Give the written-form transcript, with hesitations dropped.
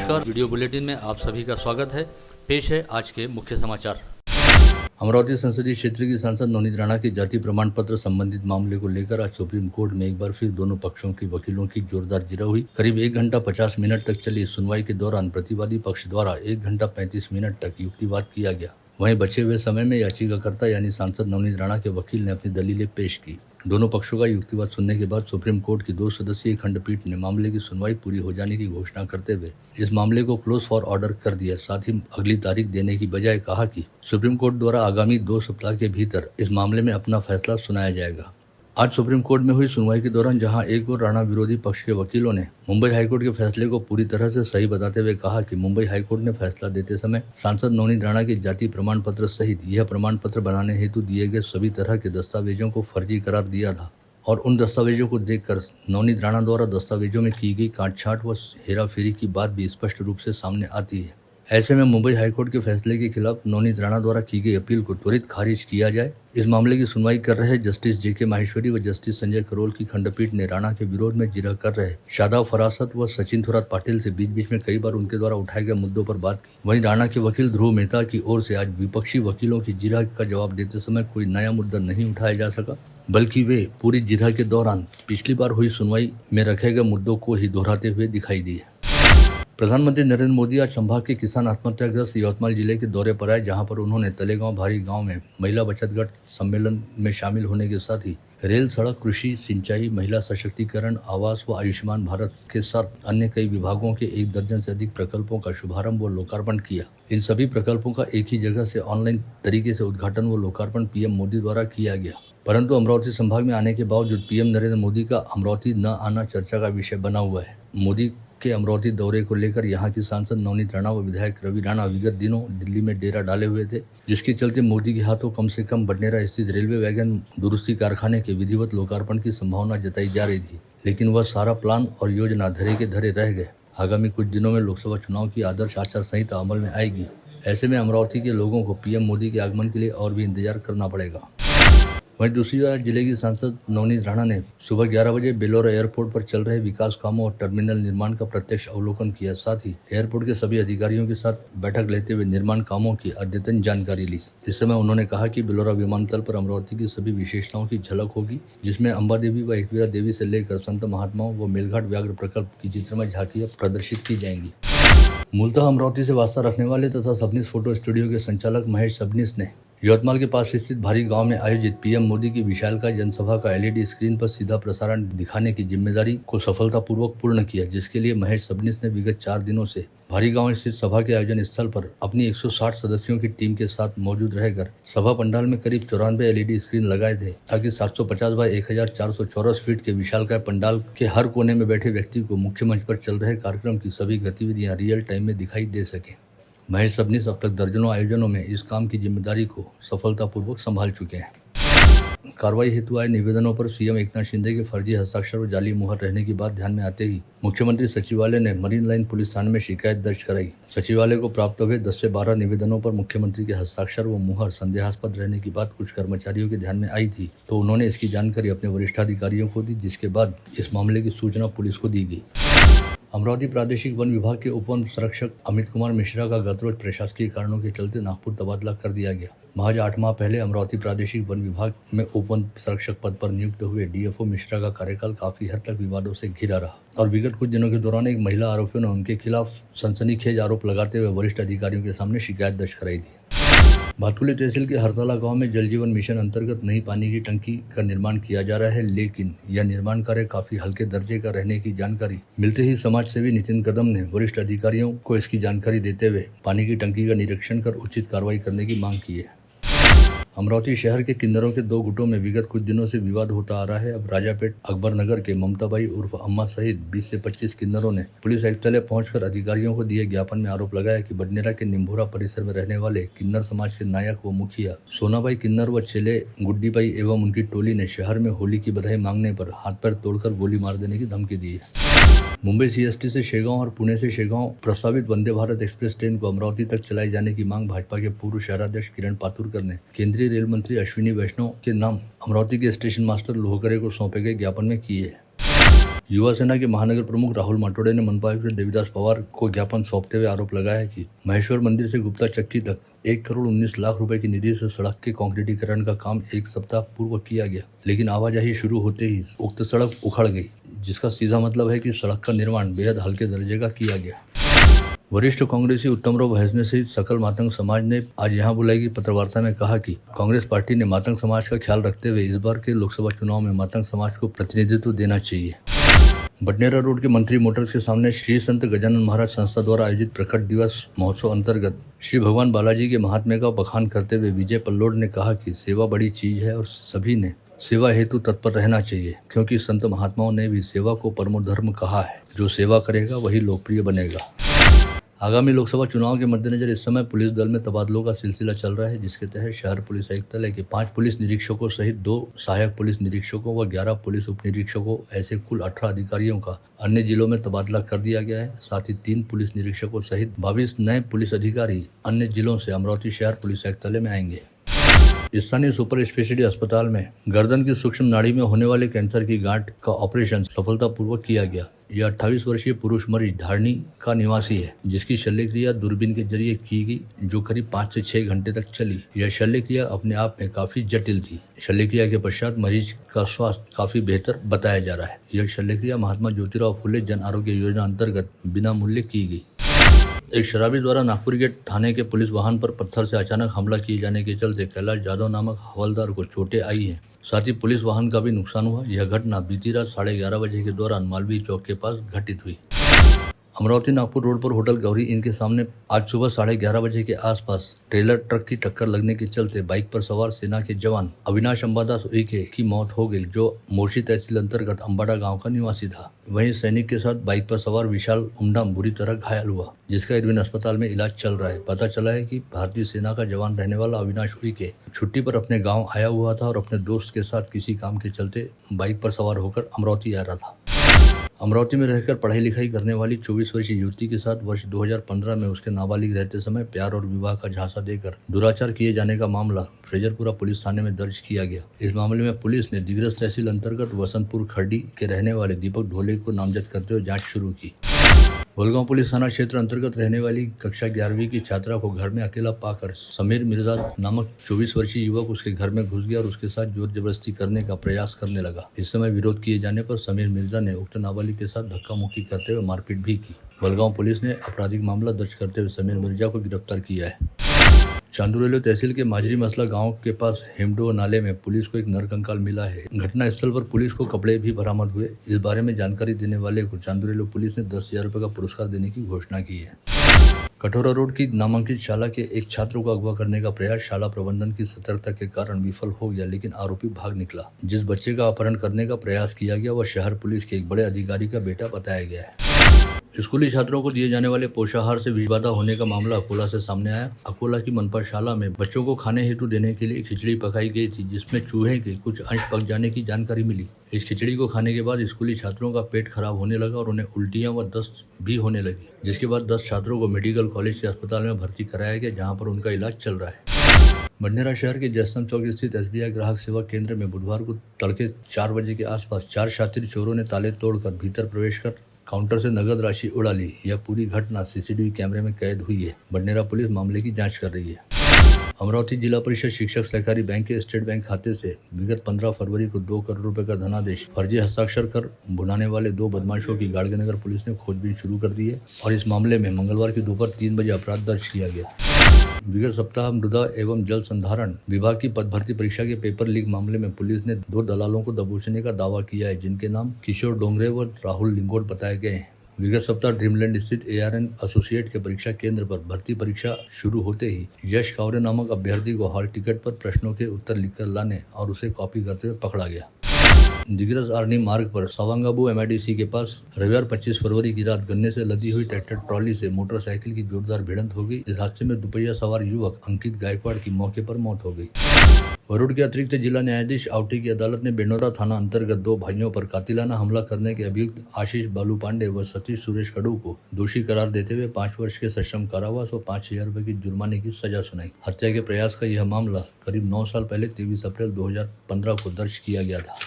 नमस्कार, video bulletin में आप सभी का स्वागत है। पेश है आज के मुख्य समाचार। अमरावती संसदीय क्षेत्र की सांसद नवनीत राणा के जाति प्रमाण पत्र संबंधित मामले को लेकर आज सुप्रीम कोर्ट में एक बार फिर दोनों पक्षों के वकीलों की जोरदार जिरह हुई। करीब 1 घंटा 50 मिनट तक चली सुनवाई के दौरान प्रतिवादी पक्ष द्वारा 1 घंटा 35 मिनट तक युक्तिवाद किया गया। वहीं बचे हुए समय में याचिकाकर्ता यानी सांसद नवनीत राणा के वकील ने अपनी दलीलें पेश की। दोनों पक्षों का युक्तिवाद सुनने के बाद सुप्रीम कोर्ट की 2 सदस्यीय खंडपीठ ने मामले की सुनवाई पूरी हो जाने की घोषणा करते हुए इस मामले को क्लोज फॉर ऑर्डर कर दिया। साथ ही अगली तारीख देने की बजाय कहा कि सुप्रीम कोर्ट द्वारा आगामी 2 सप्ताह के भीतर इस मामले में अपना फैसला सुनाया जाएगा। आज सुप्रीम कोर्ट में हुई सुनवाई के दौरान जहां एक और राणा विरोधी पक्ष के वकीलों ने मुंबई हाईकोर्ट के फैसले को पूरी तरह से सही बताते हुए कहा कि मुंबई हाईकोर्ट ने फैसला देते समय सांसद नवनीत राणा के जाति प्रमाण पत्र सहित यह प्रमाण पत्र बनाने हेतु दिए गए सभी तरह के दस्तावेजों को फर्जी करार दिया था और उन दस्तावेजों को देखकर नवनीत राणा द्वारा दस्तावेजों में की गई काटछांट व हेराफेरी की बात भी स्पष्ट रूप से सामने आती है। ऐसे में मुंबई हाईकोर्ट के फैसले के खिलाफ नवनीत राणा द्वारा की गई अपील को त्वरित खारिज किया जाए। इस मामले की सुनवाई कर रहे जस्टिस जेके माहेश्वरी व जस्टिस संजय करोल की खंडपीठ ने राणा के विरोध में जिरह कर रहे शादाब फरासत व सचिन थोरात पाटिल से बीच बीच में कई बार उनके द्वारा उठाए गए मुद्दों पर बात की। वहीं राणा के वकील ध्रुव मेहता की ओर से आज विपक्षी वकीलों की जिरह का जवाब देते समय कोई नया मुद्दा नहीं उठाया जा सका, बल्कि वे पूरी जिरह के दौरान पिछली बार हुई सुनवाई में रखे गए मुद्दों को ही दोहराते हुए दिखाई दिए। प्रधानमंत्री नरेंद्र मोदी आज संभाग के किसान आत्महत्याग्रस्त यवतमाल जिले के दौरे पर आए, जहां पर उन्होंने तलेगांव भारी गांव में महिला बचत गट सम्मेलन में शामिल होने के साथ ही रेल, सड़क, कृषि, सिंचाई, महिला सशक्तिकरण, आवास व आयुष्मान भारत के साथ अन्य कई विभागों के 1 दर्जन से अधिक प्रकल्पों का शुभारंभ व लोकार्पण किया। इन सभी प्रकल्पों का एक ही जगह से ऑनलाइन तरीके से उद्घाटन व लोकार्पण पीएम मोदी द्वारा किया गया। परंतु अमरावती संभाग में आने के बावजूद पीएम नरेंद्र मोदी का अमरावती न आना चर्चा का विषय बना हुआ है। मोदी के अमरावती दौरे को लेकर यहां की सांसद नवनीत राणा व विधायक रवि राणा विगत दिनों दिल्ली में डेरा डाले हुए थे, जिसके चलते मोदी के हाथों कम से कम बडनेरा स्थित रेलवे वैगन दुरुस्ती कारखाने के विधिवत लोकार्पण की संभावना जताई जा रही थी, लेकिन वह सारा प्लान और योजना धरे के धरे रह गए। आगामी कुछ दिनों में लोकसभा चुनाव की आदर्श आचार संहिता अमल में आएगी। ऐसे में अमरावती के लोगों को पीएम मोदी के आगमन के लिए और भी इंतजार करना पड़ेगा। वहीं दूसरी ओर जिले की सांसद नवनीत राणा ने सुबह 11 बजे बेलोरा एयरपोर्ट पर चल रहे विकास कामों और टर्मिनल निर्माण का प्रत्यक्ष अवलोकन किया। साथ ही एयरपोर्ट के सभी अधिकारियों के साथ बैठक लेते हुए निर्माण कामों की अद्यतन जानकारी ली। इस समय उन्होंने कहा कि बेलोरा विमानतल पर अमरावती की सभी विशेषताओं की झलक होगी, जिसमें अम्बा देवी व एकवीरा देवी से लेकर संत महात्माओं व मेलघाट व्याघ्र प्रकल्प की चित्रमय झांकियां प्रदर्शित की जाएंगी। मूलतः अमरावती से वास्ता रखने वाले तथा सबनीस फोटो स्टूडियो के संचालक महेश सबनीस ने यवतमाल के पास स्थित भारी गांव में आयोजित पीएम मोदी की विशालकाय जनसभा का एलईडी स्क्रीन पर सीधा प्रसारण दिखाने की जिम्मेदारी को सफलतापूर्वक पूर्ण किया, जिसके लिए महेश सबनीस ने विगत 4 दिनों से भारी गांव स्थित सभा के आयोजन स्थल पर अपनी 160 सदस्यों की टीम के साथ मौजूद रहकर सभा पंडाल में करीब 94 एलईडी स्क्रीन लगाए थे, ताकि 750 बाय 1400 चौरस फीट के विशालकाय पंडाल के हर कोने में बैठे व्यक्ति को मुख्य मंच पर चल रहे कार्यक्रम की सभी गतिविधियां रियल टाइम में दिखाई दे सके। महेश सबनीस अब तक दर्जनों आयोजनों में इस काम की जिम्मेदारी को सफलतापूर्वक संभाल चुके हैं। कार्रवाई हेतु आए निवेदनों पर सीएम एकनाथ शिंदे के फर्जी हस्ताक्षर व जाली मुहर रहने की बात ध्यान में आते ही मुख्यमंत्री सचिवालय ने मरीन लाइन पुलिस थाने में शिकायत दर्ज कराई। सचिवालय को प्राप्त हुए 10 से 12 निवेदनों पर मुख्यमंत्री के हस्ताक्षर व मुहर संदेहास्पद रहने की बात कुछ कर्मचारियों के ध्यान में आई थी, तो उन्होंने इसकी जानकारी अपने वरिष्ठ अधिकारियों को दी, जिसके बाद इस मामले की सूचना पुलिस को दी गई। अमरावती प्रादेशिक वन विभाग के उप वन संरक्षक अमित कुमार मिश्रा का गत रोज प्रशासकीय कारणों के चलते नागपुर तबादला कर दिया गया। महज 8 माह पहले अमरावती प्रादेशिक वन विभाग में उप वन संरक्षक पद पर नियुक्त हुए डीएफओ मिश्रा का कार्यकाल काफी हद तक विवादों से घिरा रहा और विगत कुछ दिनों के दौरान एक महिला आरोपियों ने उनके खिलाफ सनसनीखेज आरोप लगाते हुए वरिष्ठ अधिकारियों के सामने शिकायत दर्ज कराई थी। भातकुली तहसील के हरतला गांव में जल जीवन मिशन अंतर्गत नई पानी की टंकी का निर्माण किया जा रहा है, लेकिन यह निर्माण कार्य काफी हल्के दर्जे का रहने की जानकारी मिलते ही समाज सेवी नितिन कदम ने वरिष्ठ अधिकारियों को इसकी जानकारी देते हुए पानी की टंकी का निरीक्षण कर उचित कार्रवाई करने की मांग की है। अमरावती शहर के किन्नरों के 2 गुटों में विगत कुछ दिनों से विवाद होता आ रहा है। अब राजापेट अकबर नगर के ममताबाई उर्फ अम्मा सहित 20 से 25 किन्नरों ने पुलिस आयुक्तालय पहुंचकर अधिकारियों को दिए ज्ञापन में आरोप लगाया कि बडनेरा के निम्भोरा परिसर में रहने वाले किन्नर समाज के नायक व मुखिया सोनाबाई किन्नर व चेले गुड्डीबाई एवं उनकी टोली ने शहर में होली की बधाई मांगने पर हाथ पैर तोड़कर गोली मार देने की धमकी दी है। मुंबई सीएसटी से शेगांव और पुणे से शेगांव प्रस्तावित वंदे भारत एक्सप्रेस ट्रेन को अमरावती तक चलाए जाने की मांग भाजपा के पूर्व शहराध्यक्ष किरण पातुरकर ने केंद्रीय रेल मंत्री अश्विनी वैष्णव के नाम अमरावती के स्टेशन मास्टर लोहकरे को सौंपे गए ज्ञापन में की है। युवा सेना के महानगर प्रमुख राहुल माटोडे ने मनपा आयुक्त देवीदास पवार को ज्ञापन सौंपते हुए आरोप लगाया कि महेश्वर मंदिर से गुप्ता चक्की तक 1,19,00,000 रुपए की निधि से सड़क के कंक्रीटीकरण का काम एक सप्ताह पूर्व किया गया, लेकिन आवाजाही शुरू होते ही उक्त सड़क उखड़ गई, जिसका सीधा मतलब है कि सड़क का निर्माण बेहद हल्के दर्जे का किया गया। वरिष्ठ कांग्रेसी उत्तमराव भैसने सहित सकल मातंग समाज ने आज यहां बुलाई गई पत्रवार्ता में कहा कि कांग्रेस पार्टी ने मातंग समाज का ख्याल रखते हुए इस बार के लोकसभा चुनाव में मातंग समाज को प्रतिनिधित्व देना चाहिए। बडनेरा रोड के मंत्री मोटर्स के सामने श्री संत गजानन महाराज संस्था द्वारा आयोजित प्रकट दिवस महोत्सव अंतर्गत श्री भगवान बालाजी के महात्म्य का बखान करते हुए विजय पल्लोड ने कहा कि सेवा बड़ी चीज है और सभी ने सेवा हेतु तत्पर रहना चाहिए, क्योंकि संत महात्माओं ने भी सेवा को परमो धर्म कहा है। जो सेवा करेगा वही लोकप्रिय बनेगा। आगामी लोकसभा चुनाव के मद्देनजर इस समय पुलिस दल में तबादलों का सिलसिला चल रहा है, जिसके तहत शहर पुलिस आयुक्तालय के 5 पुलिस निरीक्षकों सहित 2 सहायक पुलिस निरीक्षकों व 11 पुलिस उप निरीक्षकों ऐसे कुल 18 अधिकारियों का अन्य जिलों में तबादला कर दिया गया है। साथ ही 3 पुलिस निरीक्षकों सहित 22 नए पुलिस अधिकारी अन्य जिलों से अमरावती शहर पुलिस आयुक्तालय में आएंगे। स्थानीय सुपर स्पेशलिटी अस्पताल में गर्दन की सूक्ष्म नाड़ी में होने वाले कैंसर की गांठ का ऑपरेशन सफलतापूर्वक किया गया। यह 28 वर्षीय पुरुष मरीज धारणी का निवासी है, जिसकी शल्यक्रिया दूरबीन के जरिए की गई, जो करीब 5 से 6 घंटे तक चली। यह शल्यक्रिया अपने आप में काफी जटिल थी। शल्यक्रिया के पश्चात मरीज का स्वास्थ्य काफी बेहतर बताया जा रहा है। यह शल्यक्रिया महात्मा ज्योतिराव फुले जन आरोग्य योजना अंतर्गत बिना मूल्य की गई। एक शराबी द्वारा नागपुर गेट थाने के पुलिस वाहन पर पत्थर से अचानक हमला किए जाने के चलते कैलाश यादव नामक हवलदार को चोटें आई हैं। साथ ही पुलिस वाहन का भी नुकसान हुआ। यह घटना बीती रात 11:30 बजे के दौरान मालवीय चौक के पास घटित हुई। अमरावती नागपुर रोड पर होटल गौरी इन के सामने आज सुबह 11:30 बजे के आसपास ट्रेलर ट्रक की टक्कर लगने के चलते बाइक पर सवार सेना के जवान अविनाश अंबादास उइके की मौत हो गई, जो मोर्शी तहसील अंतर्गत अंबाड़ा गांव का निवासी था। वहीं सैनिक के साथ बाइक पर सवार विशाल उमडाम बुरी तरह घायल हुआ, जिसका इरविन अस्पताल में इलाज चल रहा है। पता चला है कि भारतीय सेना का जवान रहने वाला अविनाश उइके छुट्टी पर अपने गाँव आया हुआ था और अपने दोस्त के साथ किसी काम के चलते बाइक पर सवार होकर अमरावती आ रहा था। अमरावती में रहकर पढ़ाई लिखाई करने वाली 24 वर्षीय युवती के साथ वर्ष 2015 में उसके नाबालिग रहते समय प्यार और विवाह का झांसा देकर दुराचार किए जाने का मामला फ्रेजरपुरा पुलिस थाने में दर्ज किया गया। इस मामले में पुलिस ने दिग्रस तहसील अंतर्गत वसंतपुर खर्डी के रहने वाले दीपक ढोले को नामजद करते हुए जाँच शुरू की। बोलगांव पुलिस थाना क्षेत्र अंतर्गत रहने वाली कक्षा 11वीं की छात्रा को घर में अकेला पाकर समीर मिर्जा नामक 24 वर्षीय युवक उसके घर में घुस गया और उसके साथ जोर जबरदस्ती करने का प्रयास करने लगा। इस समय विरोध किए जाने पर समीर मिर्जा ने उक्त नाबालिग के साथ धक्का मुक्की करते हुए मारपीट भी की। बोलगांव पुलिस ने आपराधिक मामला दर्ज करते हुए समीर मिर्जा को गिरफ्तार किया है। चांदुरेलो तहसील के माजरी मसला गांव के पास हेमडो नाले में पुलिस को एक नरकंकाल मिला है। घटना स्थल पर पुलिस को कपड़े भी बरामद हुए। इस बारे में जानकारी देने वाले को चांदुरेलो पुलिस ने 10,000 रुपए का पुरस्कार देने की घोषणा की है। कटोरा रोड की नामांकित शाला के एक छात्र को अगवा करने का प्रयास शाला प्रबंधन की सतर्कता के कारण विफल हो गया, लेकिन आरोपी भाग निकला। जिस बच्चे का अपहरण करने का प्रयास किया गया वह शहर पुलिस के एक बड़े अधिकारी का बेटा बताया गया है। स्कूली छात्रों को दिए जाने वाले पोषाहार से विवाद होने का मामला अकोला से सामने आया। अकोला की मनपा शाला में बच्चों को खाने हेतु देने के लिए खिचड़ी पकाई गई थी, जिसमें चूहे के कुछ अंश पक जाने की जानकारी मिली। इस खिचड़ी को खाने के बाद स्कूली छात्रों का पेट खराब होने लगा और उन्हें उल्टियां व दस्त भी होने लगी, जिसके बाद 10 छात्रों को मेडिकल कॉलेज के अस्पताल में भर्ती कराया गया, जहाँ पर उनका इलाज चल रहा है। बडनेरा शहर के जयस्तंभ चौक स्थित SBI ग्राहक सेवा केंद्र में बुधवार को तड़के 4 बजे के आसपास 4 शातिर चोरों ने ताले तोड़कर भीतर प्रवेश कर काउंटर से नगद राशि उड़ा ली। यह पूरी घटना CCTV कैमरे में कैद हुई है। बडनेरा पुलिस मामले की जांच कर रही है। अमरावती जिला परिषद शिक्षक सहकारी बैंक के स्टेट बैंक खाते से विगत 15 फरवरी को 2 करोड़ रुपए का धनादेश फर्जी हस्ताक्षर कर भुनाने वाले 2 बदमाशों की गाड़गेनगर पुलिस ने खोजबीन शुरू कर दी है और इस मामले में मंगलवार की दोपहर 3 बजे अपराध दर्ज किया गया। विगत सप्ताह मृदा एवं जल संधारण विभाग की पद भर्ती परीक्षा के पेपर लीक मामले में पुलिस ने 2 दलालों को दबोचने का दावा किया है, जिनके नाम किशोर डोंगरे व राहुल लिंगोट बताए गए हैं। विगत सप्ताह ड्रीमलैंड स्थित ARN एसोसिएट के परीक्षा केंद्र पर भर्ती परीक्षा शुरू होते ही यश कावरे नामक अभ्यर्थी को हॉल टिकट पर प्रश्नों के उत्तर लिखकर लाने और उसे कॉपी करते हुए पकड़ा गया। दिग्रस आर्नी मार्ग पर सवांगाबू MIDC के पास रविवार 25 फरवरी की रात गन्ने से लदी हुई ट्रैक्टर ट्रॉली से मोटरसाइकिल की जोरदार भिड़ंत हो गई। इस हादसे में दुपहिया सवार युवक अंकित गायकवाड़ की मौके पर मौत हो गई। वरुण के अतिरिक्त जिला न्यायाधीश आवटी की अदालत ने बेनोरा थाना अंतर्गत 2 भाइयों पर कातिलाना हमला करने के अभियुक्त आशीष बालू पांडे व सतीश सुरेश कडू को दोषी करार देते हुए 5 वर्ष के सश्रम कारावास और 5,000 रुपए की जुर्माने की सजा सुनाई। हत्या के प्रयास का यह मामला करीब 9 साल पहले 23 अप्रैल 2015 को दर्ज किया गया था।